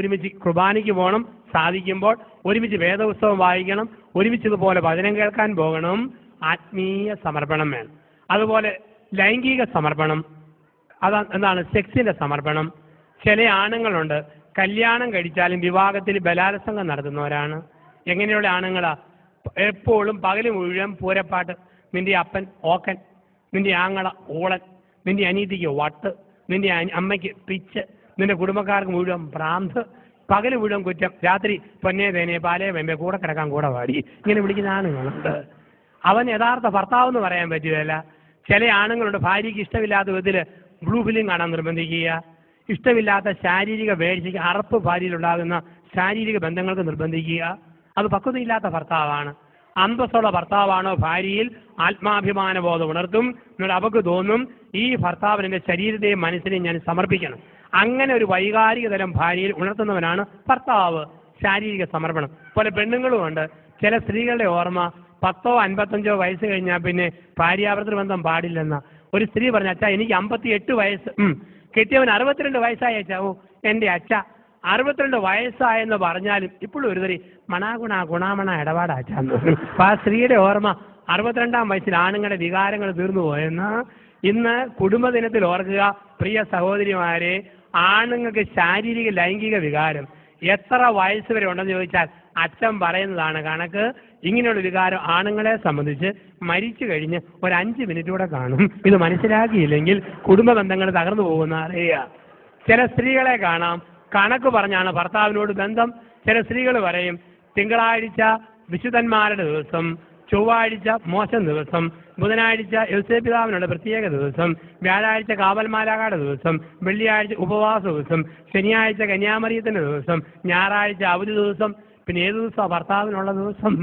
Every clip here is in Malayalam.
ഒരുമിച്ച് കുർബാനയ്ക്ക് പോകണം, സാധിക്കുമ്പോൾ ഒരുമിച്ച് വേദപുസ്തകം വായിക്കണം, ഒരുമിച്ച് ഇതുപോലെ വചനം കേൾക്കാൻ പോകണം. ആത്മീയ സമർപ്പണം വേണം. അതുപോലെ ലൈംഗിക സമർപ്പണം, എന്താണ് സെക്സിന്റെ സമർപ്പണം. ചില ആണുങ്ങളുണ്ട് കല്യാണം കഴിച്ചാലും വിവാഹത്തിൽ ബലാത്സംഗം നടത്തുന്നവരാണ്. എങ്ങനെയുള്ള ആണുങ്ങളാ? എപ്പോഴും പകല് മുഴുവൻ പൂരപ്പാട്ട്, നിന്റെ അപ്പൻ ഓക്കൻ, നിന്റെ ആങ്ങള ഊളൻ, നിന്റെ അനീതിക്ക് വട്ട്, നിന്റെ അമ്മയ്ക്ക് പിച്ച്, നിന്റെ കുടുംബക്കാർക്ക് മുഴുവൻ ഭ്രാന്ത്, പകല് മുഴുവൻ കുറ്റം, രാത്രി പൊന്നേ തേനെ പാലേ വെമ്പേ കൂടെ കിടക്കാൻ കൂടെ പാടി, ഇങ്ങനെ വിളിക്കുന്ന ആണുങ്ങളുണ്ട്. അവൻ യഥാർത്ഥ ഭർത്താവ് എന്ന് പറയാൻ പറ്റുകയില്ല. ചില ആണുങ്ങളുണ്ട് ഭാര്യയ്ക്ക് ഇഷ്ടമില്ലാത്ത വിധത്തിൽ ബ്ലൂ ഫിലിം കാണാൻ നിർബന്ധിക്കുക, ഇഷ്ടമില്ലാത്ത ശാരീരിക വേഴ്ചയ്ക്ക് അറപ്പ് ഭാര്യയിലുണ്ടാകുന്ന ശാരീരിക ബന്ധങ്ങൾക്ക് നിർബന്ധിക്കുക. അത് പക്വതയില്ലാത്ത ഭർത്താവാണ്. അന്തസ്സുള്ള ഭർത്താവാണോ ഭാര്യയിൽ ആത്മാഭിമാന ബോധം ഉണർത്തും. എന്നാൽ അവർക്ക് തോന്നും ഈ ഭർത്താവിന് എൻ്റെ ശരീരത്തെയും മനസ്സിനെയും ഞാൻ സമർപ്പിക്കണം. അങ്ങനെ ഒരു വൈകാരിക തലം ഭാര്യയിൽ ഉണർത്തുന്നവനാണ് ഭർത്താവ്. ശാരീരിക സമർപ്പണം. പല പെണ്ണുങ്ങളുമുണ്ട്. ചില സ്ത്രീകളുടെ ഓർമ്മ 10 55 വയസ്സ് കഴിഞ്ഞാൽ പിന്നെ ഭാര്യാഭർത്തൃ ബന്ധം പാടില്ലെന്ന. ഒരു സ്ത്രീ പറഞ്ഞ, അച്ഛാ എനിക്ക് 58 വയസ്സ്, കെട്ടിയവൻ 62 വയസ്സായി അച്ഛാവോ. എൻ്റെ അച്ഛ 62 വയസ്സായെന്ന് പറഞ്ഞാലും ഇപ്പോഴും ഒരു തരി ഗുണാമണ ഇടപാട് അച്ഛാന്ന്. അപ്പൊ ആ സ്ത്രീയുടെ ഓർമ്മ 62-ാം വയസ്സിൽ ആണുങ്ങളുടെ വികാരങ്ങൾ തീർന്നു പോയെന്ന്. ഇന്ന് കുടുംബദിനത്തിൽ ഓർക്കുക പ്രിയ സഹോദരിമാരെ, ആണുങ്ങൾക്ക് ശാരീരിക ലൈംഗിക വികാരം എത്ര വയസ്സ് വരെ ഉണ്ടെന്ന് ചോദിച്ചാൽ അച്ഛൻ പറയുന്നതാണ് കണക്ക്. ഇങ്ങനെയുള്ള വികാരം ആണുങ്ങളെ സംബന്ധിച്ച് മരിച്ചു കഴിഞ്ഞ് ഒരു 5 മിനിറ്റ് കൂടെ കാണും. ഇത് മനസ്സിലാക്കിയില്ലെങ്കിൽ കുടുംബ ബന്ധങ്ങൾ തകർന്നു പോകുന്ന അറിയുക. ചില സ്ത്രീകളെ കാണാം കണക്ക് പറഞ്ഞാണ് ഭർത്താവിനോട് ബന്ധം. ചില സ്ത്രീകൾ പറയും തിങ്കളാഴ്ച വിശുദ്ധന്മാരുടെ ദിവസം, ചൊവ്വാഴ്ച മോശം ദിവസം, ബുധനാഴ്ച യോസേപ്പിതാവിനുള്ള പ്രത്യേക ദിവസം, വ്യാഴാഴ്ച കാവൽമാലാകാട് ദിവസം, വെള്ളിയാഴ്ച ഉപവാസ ദിവസം, ശനിയാഴ്ച കന്യാമറിയത്തിന്റെ ദിവസം, ഞായറാഴ്ച അവധി ദിവസം. പിന്നെ ഏത് ദിവസമാണ് ഭർത്താവിനുള്ള ദിവസം?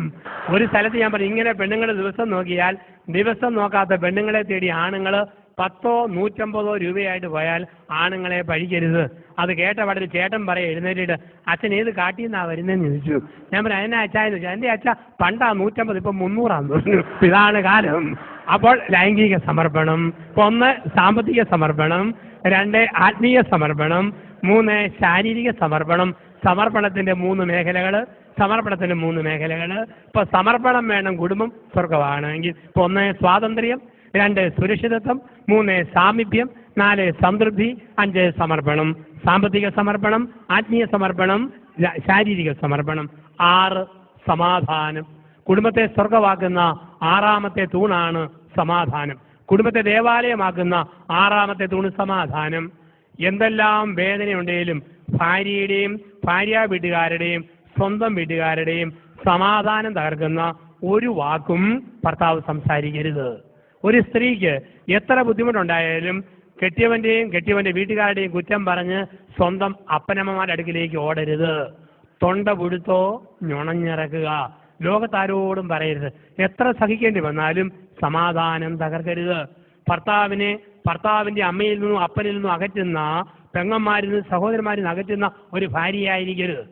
ഒരു സ്ഥലത്ത് ഞാൻ പറയും, ഇങ്ങനെ പെണ്ണുങ്ങളുടെ ദിവസം നോക്കിയാൽ ദിവസം നോക്കാത്ത പെണ്ണുങ്ങളെ തേടി ആണുങ്ങൾ 10 150 രൂപയായിട്ട് പോയാൽ ആണുങ്ങളെ പഴിക്കരുത്. അത് കേട്ട പാടൊരു ചേട്ടൻ പറയാം എഴുന്നേറ്റിട്ട്, അച്ഛൻ ഏത് കാട്ടിൽ നിന്നാ വരുന്നതെന്ന് ചോദിച്ചു. ഞാൻ പറയാം എന്നാ അച്ഛാന്ന് ചോദിച്ചു. എൻ്റെ അച്ഛ പണ്ടാ 150, ഇപ്പം 300 പറഞ്ഞു. ഇതാണ് കാലം. അപ്പോൾ ലൈംഗിക സമർപ്പണം, 1 സാമ്പത്തിക സമർപ്പണം, 2 ആത്മീയ സമർപ്പണം, 3 ശാരീരിക സമർപ്പണം. സമർപ്പണത്തിന്റെ 3 മേഖലകൾ. ഇപ്പൊ സമർപ്പണം വേണം കുടുംബം സ്വർഗമാണെങ്കിൽ. ഇപ്പൊ 1 സ്വാതന്ത്ര്യം, 2 സുരക്ഷിതത്വം, 3 സാമീപ്യം, 4 സംതൃപ്തി, 5 സമർപ്പണം. സാമ്പത്തിക സമർപ്പണം, ആത്മീയ സമർപ്പണം, ശാരീരിക സമർപ്പണം. 6 സമാധാനം. കുടുംബത്തെ സ്വർഗമാക്കുന്ന 6ാമത്തെ തൂണാണ് സമാധാനം. കുടുംബത്തെ ദേവാലയമാക്കുന്ന 6ാമത്തെ തൂണ് സമാധാനം. എന്തെല്ലാം വേദനയുണ്ടെങ്കിലും ഭാര്യയുടെയും ഭാര്യ വീട്ടുകാരുടെയും സ്വന്തം വീട്ടുകാരുടെയും സമാധാനം തകർക്കുന്ന ഒരു വാക്കും ഭർത്താവ് സംസാരിക്കരുത്. ഒരു സ്ത്രീക്ക് എത്ര ബുദ്ധിമുട്ടുണ്ടായാലും കെട്ടിയവന്റെ വീട്ടുകാരുടെയും കുറ്റം പറഞ്ഞ് സ്വന്തം അപ്പനമ്മമാരുടെ അടുക്കിലേക്ക് ഓടരുത്. തൊണ്ട പുഴുത്തോ ഞൊണഞ്ഞിറക്കുക. ലോകത്താരോടും പറയരുത്. എത്ര സഹിക്കേണ്ടി വന്നാലും സമാധാനം തകർക്കരുത്. ഭർത്താവിന്റെ അമ്മയിൽ നിന്നും അപ്പനിൽ നിന്നും അകറ്റുന്ന, പെങ്ങന്മാരിൽ നിന്നും സഹോദരന്മാരിൽ നിന്ന് അകറ്റുന്ന ഒരു ഭാര്യയായിരിക്കരുത്.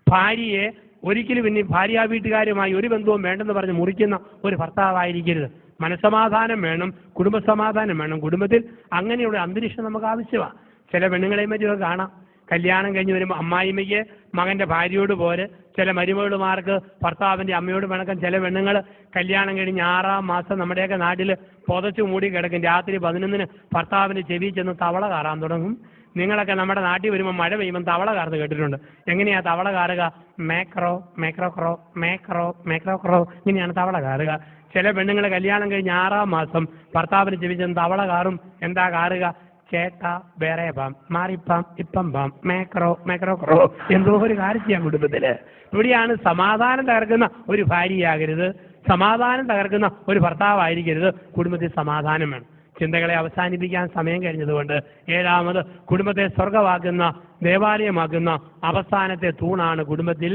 ഭാര്യയെ ഒരിക്കലും ഇനി ഭാര്യ വീട്ടുകാരുമായി ഒരു ബന്ധവും വേണ്ടെന്ന് പറഞ്ഞ് മുറിക്കുന്ന ഒരു ഭർത്താവായിരിക്കരുത്. മനസ്സമാധാനം വേണം, കുടുംബസമാധാനം വേണം. കുടുംബത്തിൽ അങ്ങനെയുള്ള അന്തരീക്ഷം നമുക്ക് ആവശ്യമാണ്. ചില പെണ്ണുങ്ങളെയും മറ്റുമൊക്കെ കാണാം, കല്യാണം കഴിഞ്ഞ് വരുമ്പോൾ അമ്മായിമ്മയ്ക്ക് മകന്റെ ഭാര്യയോട് പോലെ, ചില മരുമകളുമാർക്ക് ഭർത്താവിന്റെ അമ്മയോട് പിണക്കം. ചില പെണ്ണുങ്ങൾ കല്യാണം കഴിഞ്ഞ് 6ാം മാസം നമ്മുടെയൊക്കെ നാട്ടിൽ പുതച്ചു മൂടി കിടക്കും. രാത്രി 11-ന് ഭർത്താവിന്റെ ചെവി ചെന്ന് തവള കാറാൻ തുടങ്ങും. നിങ്ങളൊക്കെ നമ്മുടെ നാട്ടിൽ വരുമ്പോൾ മഴ പെയ്യുമ്പോൾ തവള കാർന്ന് കേട്ടിട്ടുണ്ട്. എങ്ങനെയാ തവള കാറുക? മേക്രോ മേക്രോ ക്രോ മേക്രോ മേക്രോ ക്രോ, ഇങ്ങനെയാണ് തവള കാറുക. ചില പെണ്ണുങ്ങൾ കല്യാണം കഴിഞ്ഞ് 6ാം മാസം ഭർത്താവിന് ചെവി ചെന്ന് തവള കാറും. എന്താ കാറുക? ചേട്ടാ വേറെ പാം, മാറിപ്പാം, ഇപ്പം പാം, മേക്രോ മേക്രോ ക്രോ. എന്തോ ഒരു കാര്യം ചെയ്യാം കുടുംബത്തില്. ഇവിടെയാണ് സമാധാനം തകർക്കുന്ന ഒരു ഭാര്യയാകരുത്, സമാധാനം തകർക്കുന്ന ഒരു ഭർത്താവായിരിക്കരുത്. കുടുംബത്തിൽ സമാധാനം വേണം. ചിന്തകളെ അവസാനിപ്പിക്കാൻ സമയം കഴിഞ്ഞതുകൊണ്ട് 7ാമത് കുടുംബത്തെ സ്വർഗമാക്കുന്ന, ദേവാലയമാക്കുന്ന അവസാനത്തെ തൂണാണ് കുടുംബത്തിൽ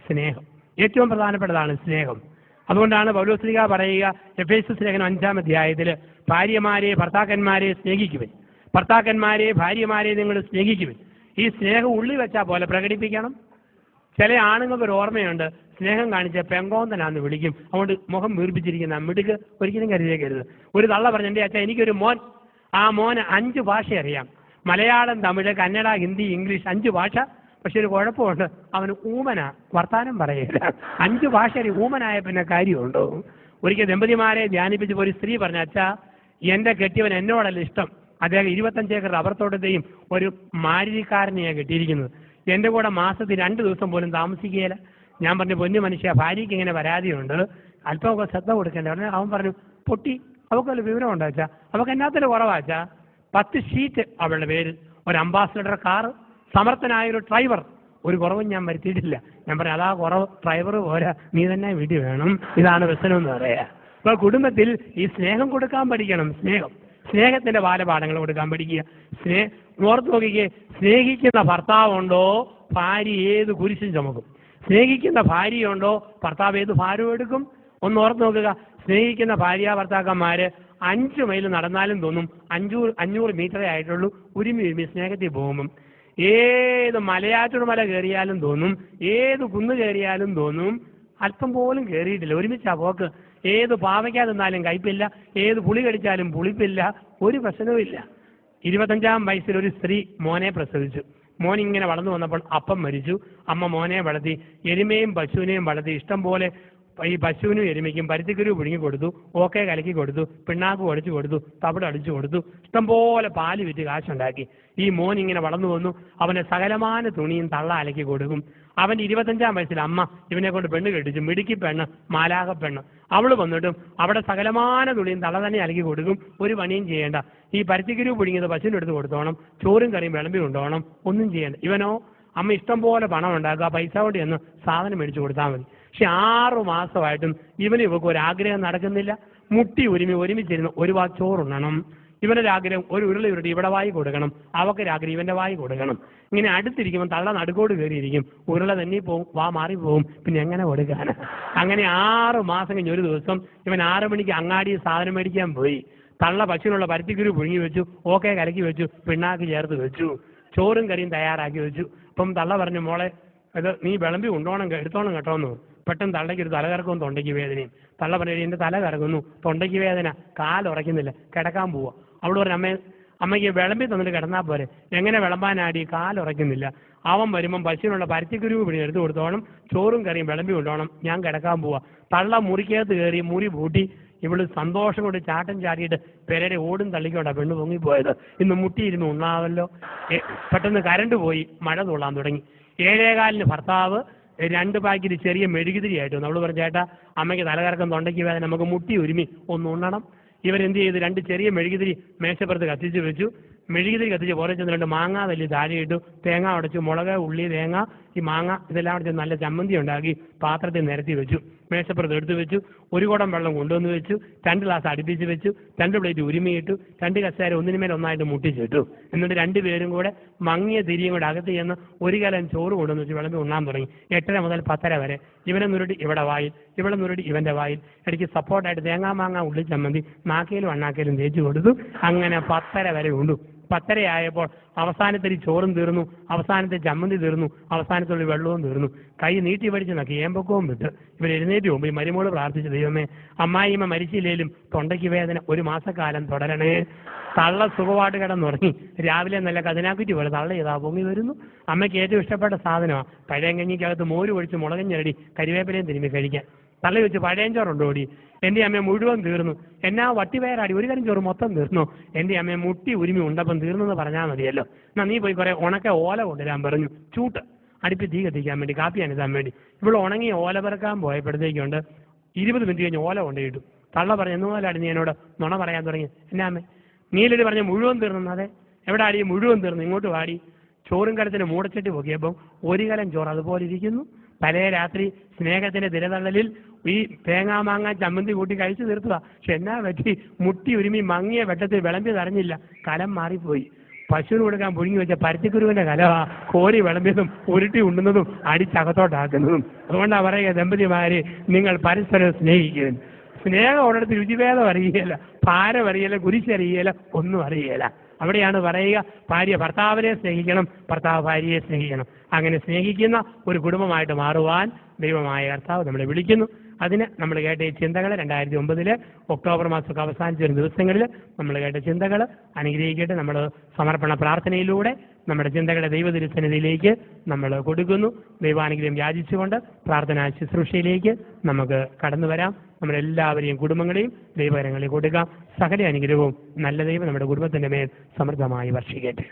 സ്നേഹം. ഏറ്റവും പ്രധാനപ്പെട്ടതാണ് സ്നേഹം. അതുകൊണ്ടാണ് പൗലോസ്ലീഹ പറയുക എഫേസ്യസ് ലേഖനം 5-ാം അധ്യായത്തിൽ, ഭർത്താക്കന്മാരെ സ്നേഹിക്കുവിൻ, ഭർത്താക്കന്മാരെ ഭാര്യമാരെ നിങ്ങൾ സ്നേഹിക്കുവിൻ. ഈ സ്നേഹം ഉള്ളിൽ വെച്ചാൽ പോലെ പ്രകടിപ്പിക്കണം. ചില ആണുങ്ങൾക്ക് ഒരു ഓർമ്മയുണ്ട്, സ്നേഹം കാണിച്ച പെങ്കോന്തനാന്ന് വിളിക്കും. അതുകൊണ്ട് മുഖം വീർപ്പിച്ചിരിക്കുന്ന മിടുക്ക് ഒരിക്കലും കരുതേക്കരുത്. ഒരു തള്ള പറഞ്ഞു, എൻ്റെ അച്ഛൻ എനിക്കൊരു മോൻ, ആ മോന് 5 ഭാഷ അറിയാം. മലയാളം, തമിഴ്, കന്നഡ, ഹിന്ദി, ഇംഗ്ലീഷ് 5 ഭാഷ. പക്ഷെ ഒരു കുഴപ്പമുണ്ട്, അവന് ഊമനാ, വർത്താനം പറയില്ല. 5 ഭാഷയിൽ ഊമനായ പിന്നെ കാര്യമുണ്ടോ? ഒരിക്കൽ ദമ്പതിമാരെ ധ്യാനിപ്പിച്ചപ്പോൾ ഒരു സ്ത്രീ പറഞ്ഞു, അച്ഛാ എൻ്റെ കെട്ടിയവൻ എന്നോടല്ല ഇഷ്ടം, അദ്ദേഹം 25 ഏക്കർ റബ്ബർ തോട്ടത്തെയും ഒരു മാരുതിക്കാരനെയാണ് കെട്ടിയിരിക്കുന്നത്, എൻ്റെ കൂടെ മാസത്തിൽ 2 ദിവസം പോലും താമസിക്കുകയില്ല. ഞാൻ പറഞ്ഞു, പൊന്നു മനുഷ്യ, ഭാര്യയ്ക്ക് ഇങ്ങനെ പരാതിയുണ്ട്, അല്പമൊക്കെ ശ്രദ്ധ കൊടുക്കേണ്ട. അവൻ പറഞ്ഞു, പൊട്ടി, അവൾക്ക് വല്ല വിവരം ഉണ്ടോ അച്ഛാ? അവൾക്ക് എന്നാത്തിൻ്റെ കുറവാച്ചാ? 10 ഷീറ്റ് അവളുടെ പേര്, ഒരു അംബാസഡർ കാറ്, സമർത്ഥനായ ഒരു ഡ്രൈവർ, ഒരു കുറവും ഞാൻ വരുത്തിയിട്ടില്ല. ഞാൻ പറഞ്ഞു, അതാ കുറവ്, ഡ്രൈവർ പോരാ, നീ തന്നെ വീട്ടിൽ വേണം, ഇതാണ് പ്രശ്നം എന്ന് പറയാ. അപ്പൊ കുടുംബത്തിൽ ഈ സ്നേഹം കൊടുക്കാൻ പഠിക്കണം. സ്നേഹത്തിന്റെ ബാലപാഠങ്ങൾ കൊടുക്കാൻ പഠിക്കുക. ഓർത്ത് നോക്കിക്കേ, സ്നേഹിക്കുന്ന ഭർത്താവുണ്ടോ ഭാര്യ ഏത് കുരിശും ചുമക്കും. സ്നേഹിക്കുന്ന ഭാര്യയുണ്ടോ ഭർത്താവ് ഏത് ഭാരവും എടുക്കും. ഒന്ന് ഓർത്ത് നോക്കുക, സ്നേഹിക്കുന്ന ഭാര്യ ഭർത്താക്കന്മാര് 5 മൈൽ നടന്നാലും തോന്നും 500 മീറ്ററേ ആയിട്ടുള്ളൂ. ഒരുമി സ്നേഹത്തിൽ പോകുമ്പം ഏത് മലയാറ്റൂർ മല കയറിയാലും തോന്നും, ഏത് കുന്ന് കയറിയാലും തോന്നും അല്പം പോലും കയറിയിട്ടില്ല, ഒരുമിച്ചാ പോക്ക്. ഏത് പാവയ്ക്കാ തിന്നാലും കയ്പില്ല, ഏത് പുളി കടിച്ചാലും പുളിപ്പില്ല, ഒരു പ്രശ്നവും ഇല്ല. 25-ാം വയസ്സിൽ ഒരു സ്ത്രീ മോനെ പ്രസവിച്ചു. മോൻ ഇങ്ങനെ വളർന്നു വന്നപ്പോൾ അപ്പം മരിച്ചു. അമ്മ മോനെ വളർത്തി, എരുമയും പശുവിനെയും വളർത്തി. ഇഷ്ടം പോലെ ഈ പശുവിനും എരുമയ്ക്കും പരുത്തിക്കുരു പുഴുങ്ങി കൊടുത്തു, ഓക്കെ കലക്കി കൊടുത്തു, പിണ്ണാക്ക് ഒടിച്ചു കൊടുത്തു, തവിട് അടിച്ചു കൊടുത്തു, ഇഷ്ടംപോലെ പാല് വിറ്റ് കാശുണ്ടാക്കി. ഈ മോൻ ഇങ്ങനെ വളർന്നു വന്നു. അവനെ സകലമാന തുണിയും തള്ള അലക്കി കൊടുക്കും. അവൻ്റെ 25-ാം വയസ്സിൽ അമ്മ ഇവനെ കൊണ്ട് പെണ്ണ് കെട്ടിച്ചു. മിടുക്കി പെണ്ണ്, മാലാക പെണ്ണ്. അവള് വന്നിട്ടും അവിടെ സകലമാന തുണിയും തള്ള തന്നെ അലക്കി കൊടുക്കും, ഒരു പണിയും ചെയ്യേണ്ട. ഈ പരുത്തിക്കുരു പുഴുങ്ങിയത് പശുവിൻ്റെ അടുത്ത് കൊടുത്തോണം, ചോറും കറിയും വിളമ്പി കൊണ്ടുപോകണം, ഒന്നും ചെയ്യേണ്ട. ഇവനോ അമ്മ ഇഷ്ടം പോലെ പണം ഉണ്ടാക്കുക, പൈസ കൊണ്ട് എന്ന് സാധനം മേടിച്ചു കൊടുത്താൽ മതി. പക്ഷെ 6 മാസമായിട്ടും ഇവർക്ക് ഒരാഗ്രഹം നടക്കുന്നില്ല. മുട്ടി ഒരുമിച്ചിരുന്ന് ഒരു വാ ചോറുണ്ണണം. ഇവനൊരാഗ്രഹം ഒരു ഉരുളി ഉരുട്ടി ഇവിടെ വായി കൊടുക്കണം, അവക്കൊരാഗ്രഹം ഇവന്റെ വായി കൊടുക്കണം. ഇങ്ങനെ അടുത്തിരിക്കുമ്പോൾ തള്ള നടുക്കോട് കയറിയിരിക്കും, ഉരുള തന്നെ പോവും, വാ മാറിപ്പോവും, പിന്നെ എങ്ങനെ കൊടുക്കാൻ? അങ്ങനെ 6 മാസം കഴിഞ്ഞ് ഒരു ദിവസം ഇവൻ 6 മണിക്ക് അങ്ങാടി സാധനം മേടിക്കാൻ പോയി. തള്ള പശുവിനുള്ള പരുത്തിക്കുരു പുഴുങ്ങി വെച്ചു, ഓക്കെ കലക്കി വെച്ചു, പിണ്ണാക്ക് ചേർത്ത് വെച്ചു, ചോറും കറിയും തയ്യാറാക്കി വെച്ചു. അപ്പം തള്ള പറഞ്ഞു, മോളെ ഇത് നീ വിളമ്പി എടുത്തോണം കേട്ടോന്ന്. പെട്ടെന്ന് തള്ളയ്ക്ക് ഒരു തലകറക്കവും തൊണ്ടയ്ക്ക് വേദനയും. തള്ള പറഞ്ഞു, എൻ്റെ തല കറങ്ങുന്നു, തൊണ്ടയ്ക്ക് വേദന, കാലുറയ്ക്കുന്നില്ല, കിടക്കാൻ പോവാ. അവള് പറഞ്ഞു, അമ്മയ്ക്ക് വിളമ്പി തന്നിട്ട് കിടന്നാൽ പോരെ. എങ്ങനെ വിളമ്പാനാടി, കാലുറയ്ക്കുന്നില്ല. അവൻ വരുമ്പം പശുവിനുള്ള പരുത്തിക്കുരു പിടി എടുത്തു കൊടുത്തോണം, ചോറും കറിയും വിളമ്പി കൊണ്ടോണം, ഞാൻ കിടക്കാൻ പോവാ. തള്ള മുറിക്കകത്ത് കയറി മുറി പൂട്ടി. ഇവള് സന്തോഷം കൊണ്ട് ചാട്ടം ചാടിയിട്ട് പെരയുടെ ഓടും തള്ളിക്കൊണ്ടാ പെണ്ണ് പൊങ്ങിപ്പോയത്. ഇന്ന് മുട്ടിയിരുന്ന് ഉണ്ണാവല്ലോ. പെട്ടെന്ന് കരണ്ട് പോയി, മഴ തുള്ളാൻ തുടങ്ങി. 7:15 ഭർത്താവ് 2 പാക്കറ്റ് ചെറിയ മെഴുകുതിരി ആയിട്ട് വന്നു. അവള് പറഞ്ഞു, ചേട്ടാ അമ്മയ്ക്ക് തലകറക്കം, തൊണ്ടയ്ക്ക് വേദന, നമുക്ക് മുട്ടി ഒരുമി ഒന്ന് ഉണ്ണണം. ഇവരെന്ത് ചെയ്തു, 2 ചെറിയ മെഴുകുതിരി മേശപ്പുറത്ത് കത്തിച്ച് വെച്ചു. മെഴുകുതിരി കത്തിച്ച് പുറത്ത് ചെന്ന് 2 മാങ്ങ തല്ലി താഴെ ഇട്ടു. തേങ്ങ ഉടച്ചു, മുളക്, ഉള്ളി, തേങ്ങ, ഈ മാങ്ങ ഇതെല്ലാം കൂടി നല്ല ചമ്മന്തി ഉണ്ടാക്കി പാത്രത്തിൽ നിരത്തി വെച്ചു. മേശപ്പുറത്ത് എടുത്തു വെച്ചു. 1 കുടം വെള്ളം കൊണ്ടുവന്ന് വെച്ചു. 2 ഗ്ലാസ് അടുപ്പിച്ച് വെച്ചു. 2 പ്ലേറ്റ് ഉരുമിയിട്ടു. 2 കസേര ഒന്നിനുമേൽ ഒന്നായിട്ട് മുട്ടിച്ചിട്ടു. എന്നിട്ട് 2 പേരും കൂടെ മങ്ങിയ തിരിയും കൂടെ അകത്ത് ചെന്ന് 1 കലം ചോറ് കൊണ്ടുവന്ന് വെച്ച് വിളമ്പി ഉണ്ണാൻ തുടങ്ങി. 8:30 മുതൽ 10:30 വരെ ഇവനെ നുരുട്ടി ഇവിടെ വായിൽ, ഇവിടെ നുരുട്ടി ഇവന്റെ വായിൽ, ഇടയ്ക്ക് സപ്പോർട്ടായിട്ട് തേങ്ങാ മാങ്ങ ഉള്ളി ചമ്മന്തി നാക്കേലും അണ്ണാക്കേലും തേച്ച് കൊടുത്തു. അങ്ങനെ 10:30 വരെ ഉണ്ടു. 10:30 ആയപ്പോൾ അവസാനത്തെ ചോറും തീർന്നു, അവസാനത്തെ ചമ്മന്തി തീർന്നു, അവസാനത്തുള്ള വെള്ളവും തീർന്നു. കൈ നീട്ടി പഠിച്ച് നക്കി ഏമ്പക്കവും വിട്ട് ഇവർ എഴുന്നേറ്റ് പോകുമ്പോൾ ഈ മരുമോള് പ്രാർത്ഥിച്ചു, ദൈവമേ അമ്മായിമ്മ മരിച്ചില്ലേലും തൊണ്ടയ്ക്ക് വേദന 1 മാസക്കാലം തുടരണേ. തള്ള സുഖമായിട്ട് കിടന്നുറങ്ങി. രാവിലെ നല്ല കതിനാക്കുറ്റി പോലെ തള്ള ചെയ്താ പൊങ്ങി വരുന്നു. അമ്മയ്ക്ക് ഏറ്റവും ഇഷ്ടപ്പെട്ട സാധനമാണ് പഴയങ്കഞ്ഞിക്കകത്ത് മോര് ഒഴിച്ച് മുളകും ഞെരടി കരിവേപ്പിലയും തിരുമ്പി കഴിക്കാൻ. തള്ള വെച്ച് പഴയഞ്ചോറുണ്ടോ ഓടി. എൻ്റെ അമ്മ മുഴുവൻ തീർന്നു. എന്നാ വട്ടിവയറാടി, 1 കരം ചോറ് മൊത്തം തീർന്നു. എൻ്റെ അമ്മ മുട്ടി ഉരുമി ഉണ്ടപ്പം തീർന്നെന്ന് പറഞ്ഞാൽ മതിയല്ലോ. എന്നാ നീ പോയി കുറെ ഉണക്ക ഓല കൊണ്ടുവരാൻ പറഞ്ഞു. ചൂട്ട് അടുപ്പി തീ കത്തിക്കാൻ വേണ്ടി, കാപ്പി അനത്താൻ വേണ്ടി. ഇവിടെ ഉണങ്ങി ഓല പെറുക്കാൻ പോയപ്പോഴത്തേക്കുണ്ട് 20 മിനിറ്റ് കഴിഞ്ഞ് ഓല കൊണ്ടുപോയിട്ടു. തള്ള പറഞ്ഞു, എന്നുപോലാണ് നീ എന്നോട് നുണ പറയാൻ തുടങ്ങി. എന്നാ അമ്മേ നീലടി പറഞ്ഞ മുഴുവൻ തീർന്നു. അതെ, എവിടെ ആടി മുഴുവൻ തീർന്നു, ഇങ്ങോട്ട് വാടി. ചോറും കലത്തിന് മൂടച്ചട്ടി പൊക്കിയപ്പം 1 കലം ചോറ് അതുപോലെ ഇരിക്കുന്നു. തലേ രാത്രി സ്നേഹത്തിന്റെ തിരതള്ളലിൽ ഈ തേങ്ങാ മാങ്ങ ചമ്മന്തി കൂട്ടി കഴിച്ചു തീർത്തതാ. പക്ഷെ എന്നാ പറ്റി, മുട്ടി ഒരുമി മങ്ങിയ വെട്ടത്തിൽ വിളമ്പി തറഞ്ഞില്ല, കലം മാറിപ്പോയി. പശുവിന് കൊടുക്കാൻ പുഴുങ്ങി വെച്ച പരുത്തിക്കുരുവിന്റെ കലവാ കോരി വിളമ്പിയതും ഉരുട്ടി ഉണ്ണുന്നതും അടിച്ചകത്തോട്ടാക്കുന്നതും. അതുകൊണ്ടാ പറയുക, ദമ്പതിമാരെ നിങ്ങൾ പരസ്പരം സ്നേഹിക്കുന്നു. സ്നേഹം ഒരിടത്ത് രുചിഭേദം അറിയുകയില്ല, ഭാരം അറിയില്ല, കുരിശറിയില്ല, ഒന്നും അറിയില്ല. അവിടെയാണ് പറയുക, ഭാര്യ ഭർത്താവിനെ സ്നേഹിക്കണം, ഭർത്താവ് ഭാര്യയെ സ്നേഹിക്കണം. അങ്ങനെ സ്നേഹിക്കുന്ന ഒരു കുടുംബമായിട്ട് മാറുവാൻ ദൈവമായ കർത്താവ് നമ്മളെ വിളിക്കുന്നു. അതിന് നമ്മൾ കേട്ട ഈ ചിന്തകൾ 2009 ഒക്ടോബർ മാസമൊക്കെ അവസാനിച്ച് വരുന്ന ദിവസങ്ങളിൽ നമ്മൾ കേട്ട ചിന്തകൾ അനുഗ്രഹിക്കട്ടെ. നമ്മൾ സമർപ്പണ പ്രാർത്ഥനയിലൂടെ നമ്മുടെ ചിന്തകളെ ദൈവതിരുസന്നിധിയിലേക്ക് നമ്മൾ കൊടുക്കുന്നു. ദൈവാനുഗ്രഹം യാചിച്ചുകൊണ്ട് പ്രാർത്ഥനാ ശുശ്രൂഷയിലേക്ക് നമുക്ക് കടന്നു വരാം. നമ്മളെല്ലാവരെയും കുടുംബങ്ങളെയും ദൈവകരങ്ങളിൽ കൊടുക്കാം. സകല അനുഗ്രഹവും നല്ല ദൈവം നമ്മുടെ കുടുംബത്തിന്റെ മേൽ സമൃദ്ധമായി വർഷിക്കട്ടെ.